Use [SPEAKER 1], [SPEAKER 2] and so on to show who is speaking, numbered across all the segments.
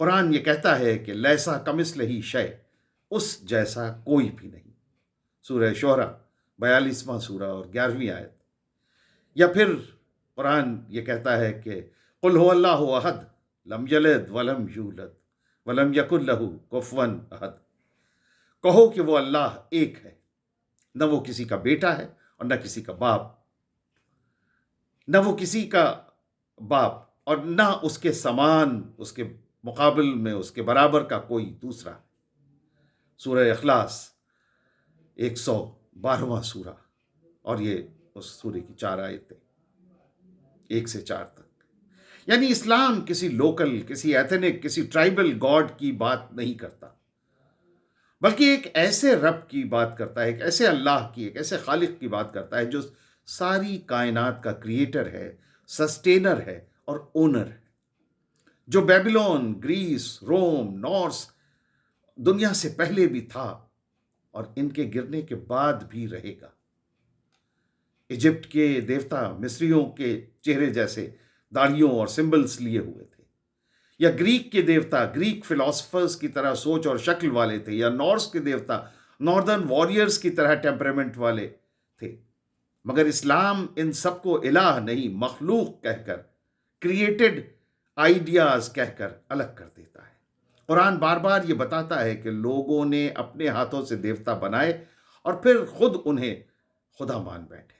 [SPEAKER 1] قرآن یہ کہتا ہے کہ لیسا کمثلہ شیء، اس جیسا کوئی بھی نہیں۔ سورہ شعراء 42واں سورہ اور 11ویں آیت۔ یا پھر قرآن یہ کہتا ہے کہ قل هو اللہ احد لم یلد ولم یولد ولم یکن لہ کفوا احد، کہو کہ وہ اللہ ایک ہے، نہ وہ کسی کا بیٹا ہے اور نہ کسی کا باپ، نہ وہ کسی کا باپ اور نہ اس کے سمان، اس کے مقابل میں اس کے برابر کا کوئی دوسرا۔ سورہ اخلاص 112واں سورہ، اور یہ اس سورے کی 4 آیتیں 1 سے 4 تک۔ یعنی اسلام کسی لوکل، کسی ایتھنک، کسی ٹرائبل گاڈ کی بات نہیں کرتا، بلکہ ایک ایسے رب کی بات کرتا ہے، ایک ایسے اللہ کی، ایک ایسے خالق کی بات کرتا ہے جو ساری کائنات کا کریٹر ہے، سسٹینر ہے اور اونر ہے، جو بیبلون، گریس، روم، نورس دنیا سے پہلے بھی تھا اور ان کے گرنے کے بعد بھی رہے گا۔ ایجپٹ کے دیوتا مصریوں کے چہرے جیسے داڑھیوں اور سمبلز لیے ہوئے تھے، یا گریک کے دیوتا گریک فلاسفرز کی طرح سوچ اور شکل والے تھے، یا نارس کے دیوتا ناردرن واریئرز کی طرح ٹیمپرامنٹ والے تھے، مگر اسلام ان سب کو الہ نہیں، مخلوق کہہ کر، کریٹڈ آئیڈیاز کہہ کر الگ کر دیتا ہے۔ قرآن بار بار یہ بتاتا ہے کہ لوگوں نے اپنے ہاتھوں سے دیوتا بنائے اور پھر خود انہیں خدا مان بیٹھے،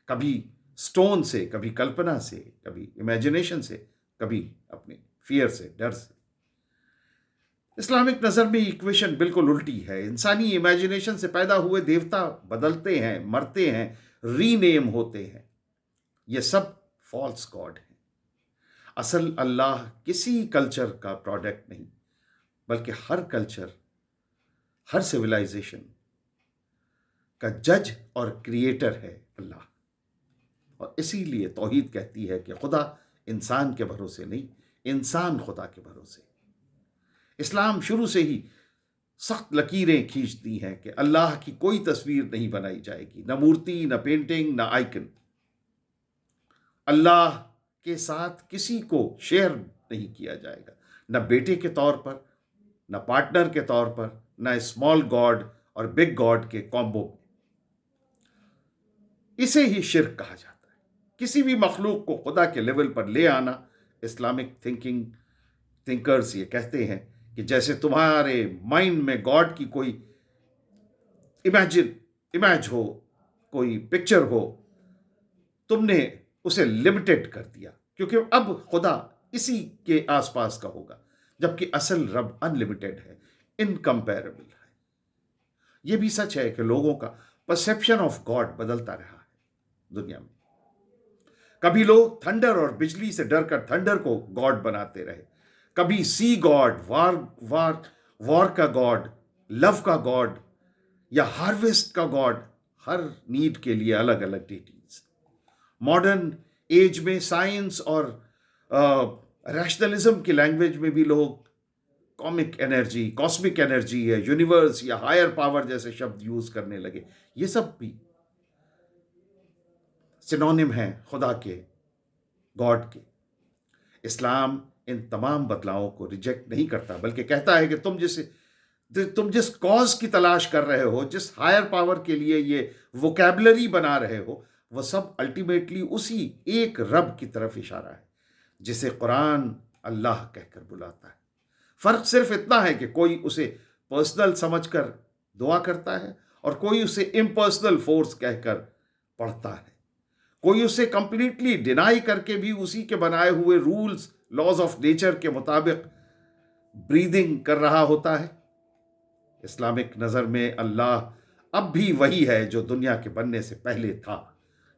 [SPEAKER 1] کبھی سٹون سے، کبھی کلپنا سے، کبھی امیجنیشن سے، کبھی اپنے فیئر سے، ڈر سے۔ اسلامک نظر میں ایکویشن بالکل الٹی ہے۔ انسانی امیجنیشن سے پیدا ہوئے دیوتا بدلتے ہیں، مرتے ہیں، ری نیم ہوتے ہیں۔ یہ سب فالس گاڈ ہیں۔ اصل اللہ کسی کلچر کا پروڈکٹ نہیں، بلکہ ہر کلچر، ہر سویلائزیشن کا جج اور کریٹر ہے اللہ۔ اور اسی لیے توحید کہتی ہے کہ خدا انسان کے بھروسے نہیں، انسان خدا کے بھروسے۔ اسلام شروع سے ہی سخت لکیریں کھینچتی ہیں کہ اللہ کی کوئی تصویر نہیں بنائی جائے گی، نہ مورتی، نہ پینٹنگ، نہ آئیکن۔ اللہ کے ساتھ کسی کو شیئر نہیں کیا جائے گا، نہ بیٹے کے طور پر، نہ پارٹنر کے طور پر، نہ اسمال گاڈ اور بگ گاڈ کے کامبو۔ اسے ہی شرک کہا جاتا ہے۔ کسی بھی مخلوق کو خدا کے لیول پر لے آنا، اسلامک تھنکرز یہ کہتے ہیں کہ جیسے تمہارے مائنڈ میں گاڈ کی کوئی امیج ہو، کوئی پکچر ہو، تم نے اسے لمیٹڈ کر دیا، کیونکہ اب خدا اسی کے آس پاس کا ہوگا، جبکہ اصل رب انلمیٹڈ ہے، انکمپیریبل ہے۔ یہ بھی سچ ہے کہ لوگوں کا پرسیپشن آف گاڈ بدلتا رہا ہے دنیا میں۔ کبھی لوگ تھنڈر اور بجلی سے ڈر کر تھنڈر کو گاڈ بناتے رہے، کبھی سی گاڈ، وار کا گاڈ، لو کا گاڈ، یا ہارویسٹ کا گاڈ، ہر نیڈ کے لیے الگ الگ ڈیٹیز۔ ماڈرن ایج میں سائنس اور ریشنلزم کی لینگویج میں بھی لوگ کاسمک انرجی ہے، یونیورس یا ہائر پاور جیسے شبد یوز کرنے لگے۔ یہ سب بھی سینونیم ہیں خدا کے، گاڈ کے۔ اسلام ان تمام بدلاؤں کو ریجیکٹ نہیں کرتا، بلکہ کہتا ہے کہ تم جس کاز کی تلاش کر رہے ہو، جس ہائر پاور کے لیے یہ ووکیبلری بنا رہے ہو، وہ سب الٹیمیٹلی اسی ایک رب کی طرف اشارہ ہے، جسے قرآن اللہ کہہ کر بلاتا ہے۔ فرق صرف اتنا ہے کہ کوئی اسے پرسنل سمجھ کر دعا کرتا ہے اور کوئی اسے امپرسنل فورس کہہ کر پڑھتا ہے۔ کوئی اسے کمپلیٹلی ڈینائی کر کے بھی اسی کے بنائے ہوئے رولز، لاز آف نیچر کے مطابق بریدنگ کر رہا ہوتا ہے۔ اسلامک نظر میں اللہ اب بھی وہی ہے جو دنیا کے بننے سے پہلے تھا،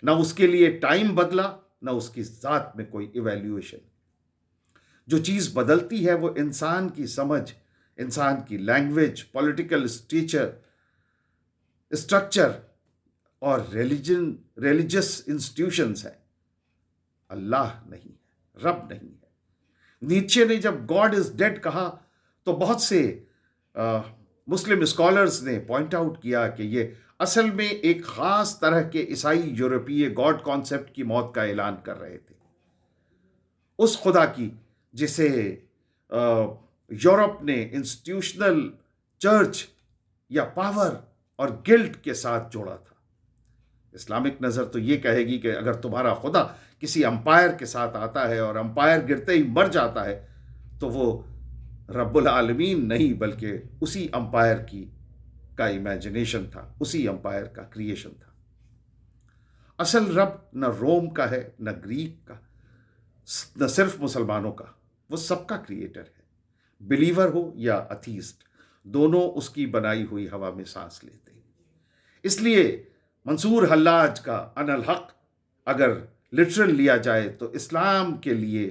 [SPEAKER 1] نہ اس کے لیے ٹائم بدلا، نہ اس کی ذات میں کوئی ایویلیویشن۔ جو چیز بدلتی ہے وہ انسان کی سمجھ، انسان کی لینگویج، پولیٹیکل اسٹرکچر اور ریلیجس انسٹیٹیوشنز ہیں، اللہ نہیں ہے، رب نہیں ہے۔ نیچے نے جب گاڈ از ڈیڈ کہا تو بہت سے مسلم اسکالرز نے پوائنٹ آؤٹ کیا کہ یہ اصل میں ایک خاص طرح کے عیسائی یورپی گاڈ کانسیپٹ کی موت کا اعلان کر رہے تھے، اس خدا کی جسے یورپ نے انسٹیٹیوشنل چرچ یا پاور اور گلٹ کے ساتھ جوڑا تھا. اسلامک نظر تو یہ کہے گی کہ اگر تمہارا خدا کسی امپائر کے ساتھ آتا ہے اور امپائر گرتے ہی مر جاتا ہے تو وہ رب العالمین نہیں بلکہ اسی امپائر کا امیجنیشن تھا، اسی امپائر کا کریشن تھا. اصل رب نہ روم کا ہے نہ گریک کا، نہ صرف مسلمانوں کا، وہ سب کا کریٹر ہے. بلیور ہو یا اتھیسٹ، دونوں اس کی بنائی ہوئی ہوا میں سانس لیتے ہیں. اس لیے منصور حلاج کا ان الحق اگر لٹرل لیا جائے تو اسلام کے لیے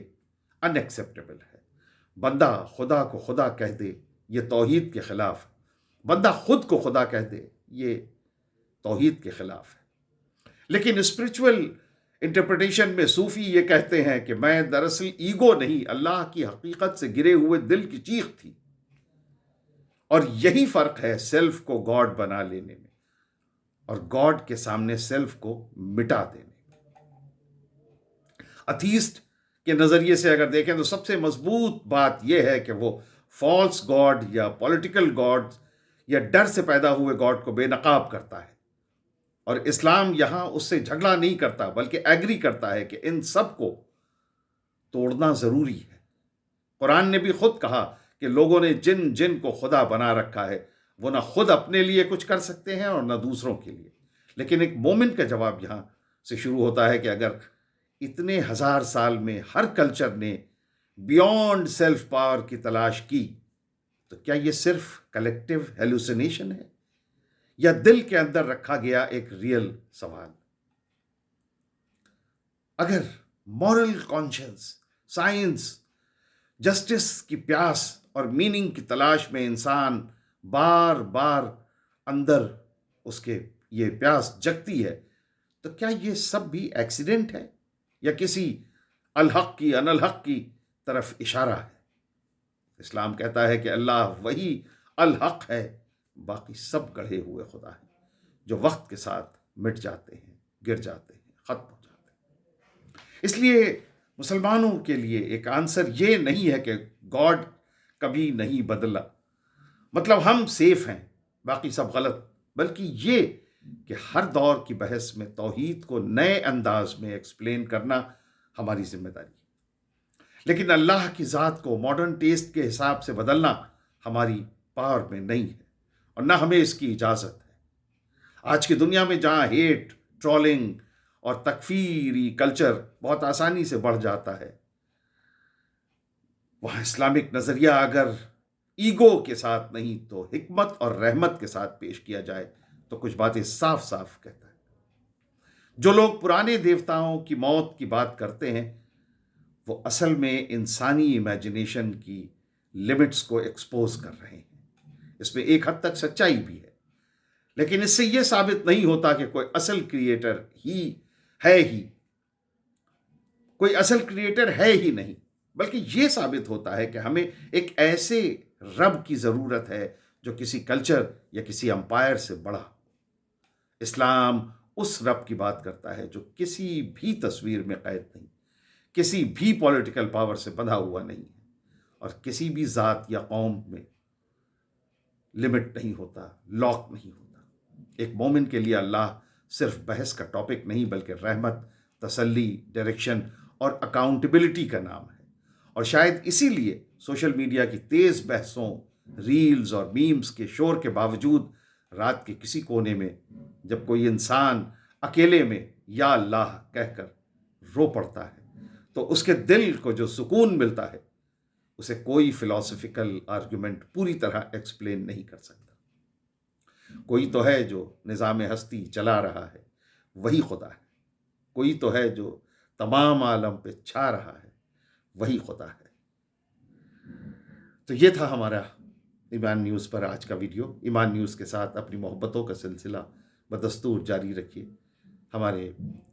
[SPEAKER 1] ان ایکسیپٹیبل ہے. بندہ خدا کو خدا کہہ دے یہ توحید کے خلاف ہے، بندہ خود کو خدا کہہ دے یہ توحید کے خلاف ہے. لیکن اسپرچول انٹرپریٹیشن میں صوفی یہ کہتے ہیں کہ میں دراصل ایگو نہیں، اللہ کی حقیقت سے گرے ہوئے دل کی چیخ تھی. اور یہی فرق ہے سیلف کو گاڈ بنا لینے میں اور گاڈ کے سامنے سیلف کو مٹا دینے میں. اتھیسٹ کے نظریے سے اگر دیکھیں تو سب سے مضبوط بات یہ ہے کہ وہ فالس گاڈ یا پولیٹیکل گاڈ یا ڈر سے پیدا ہوئے گاڈ کو بے نقاب کرتا ہے. اور اسلام یہاں اس سے جھگڑا نہیں کرتا بلکہ ایگری کرتا ہے کہ ان سب کو توڑنا ضروری ہے. قرآن نے بھی خود کہا کہ لوگوں نے جن جن کو خدا بنا رکھا ہے وہ نہ خود اپنے لیے کچھ کر سکتے ہیں اور نہ دوسروں کے لیے. لیکن ایک مومن کا جواب یہاں سے شروع ہوتا ہے کہ اگر اتنے ہزار سال میں ہر کلچر نے بیونڈ سیلف پاور کی تلاش کی تو کیا یہ صرف کلیکٹیو ہیلوسینیشن ہے یا دل کے اندر رکھا گیا ایک ریئل سوال؟ اگر مورل کانشنس، سائنس، جسٹس کی پیاس اور میننگ کی تلاش میں انسان بار بار اندر اس کے یہ پیاس جگتی ہے تو کیا یہ سب بھی ایکسیڈنٹ ہے یا کسی الحق کی ان الحق کی طرف اشارہ ہے؟ اسلام کہتا ہے کہ اللہ وہی الحق ہے، باقی سب گڑھے ہوئے خدا ہیں جو وقت کے ساتھ مٹ جاتے ہیں، گر جاتے ہیں، ختم ہو جاتے ہیں. اس لیے مسلمانوں کے لیے ایک آنسر یہ نہیں ہے کہ گاڈ کبھی نہیں بدلا، مطلب ہم سیف ہیں باقی سب غلط، بلکہ یہ کہ ہر دور کی بحث میں توحید کو نئے انداز میں ایکسپلین کرنا ہماری ذمہ داری ہے. لیکن اللہ کی ذات کو ماڈرن ٹیسٹ کے حساب سے بدلنا ہماری پاور میں نہیں ہے اور نہ ہمیں اس کی اجازت ہے. آج کی دنیا میں جہاں ہیٹ، ٹرولنگ اور تکفیری کلچر بہت آسانی سے بڑھ جاتا ہے، وہاں اسلامک نظریہ اگر ایگو کے ساتھ نہیں تو حکمت اور رحمت کے ساتھ پیش کیا جائے تو کچھ باتیں صاف صاف کہتا ہے. جو لوگ پرانے دیوتاؤں کی موت کی بات کرتے ہیں وہ اصل میں انسانی امیجنیشن کی لمٹس کو ایکسپوز کر رہے ہیں. اس میں ایک حد تک سچائی بھی ہے، لیکن اس سے یہ ثابت نہیں ہوتا کہ کوئی اصل کریٹر ہے ہی نہیں، بلکہ یہ ثابت ہوتا ہے کہ ہمیں ایک ایسے رب کی ضرورت ہے جو کسی کلچر یا کسی امپائر سے بڑا ہو. اسلام اس رب کی بات کرتا ہے جو کسی بھی تصویر میں قید نہیں، کسی بھی پولیٹیکل پاور سے بندھا ہوا نہیں ہے اور کسی بھی ذات یا قوم میں لمٹ نہیں ہوتا، لاک نہیں ہوتا. ایک مومن کے لیے اللہ صرف بحث کا ٹاپک نہیں بلکہ رحمت، تسلی، ڈائریکشن اور اکاؤنٹیبلٹی کا نام ہے. اور شاید اسی لیے سوشل میڈیا کی تیز بحثوں، ریلز اور میمز کے شور کے باوجود رات کے کسی کونے میں جب کوئی انسان اکیلے میں یا اللہ کہہ کر رو پڑتا ہے تو اس کے دل کو جو سکون ملتا ہے اسے کوئی فلاسفیکل آرگومنٹ پوری طرح ایکسپلین نہیں کر سکتا. کوئی تو ہے جو نظام ہستی چلا رہا ہے، وہی خدا ہے. کوئی تو ہے جو تمام عالم پہ چھا رہا ہے، وہی خدا ہے. تو یہ تھا ہمارا ایمان نیوز پر آج کا ویڈیو. ایمان نیوز کے ساتھ اپنی محبتوں کا سلسلہ بدستور جاری رکھیے. ہمارے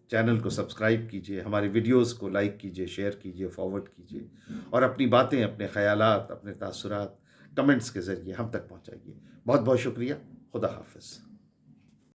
[SPEAKER 1] چینل کو سبسکرائب کیجیے، ہمارے ویڈیوز کو لائک کیجیے، شیئر کیجیے، فارورڈ کیجیے اور اپنی باتیں، اپنے خیالات، اپنے تاثرات کمنٹس کے ذریعے ہم تک پہنچائیے. بہت بہت شکریہ. خدا حافظ.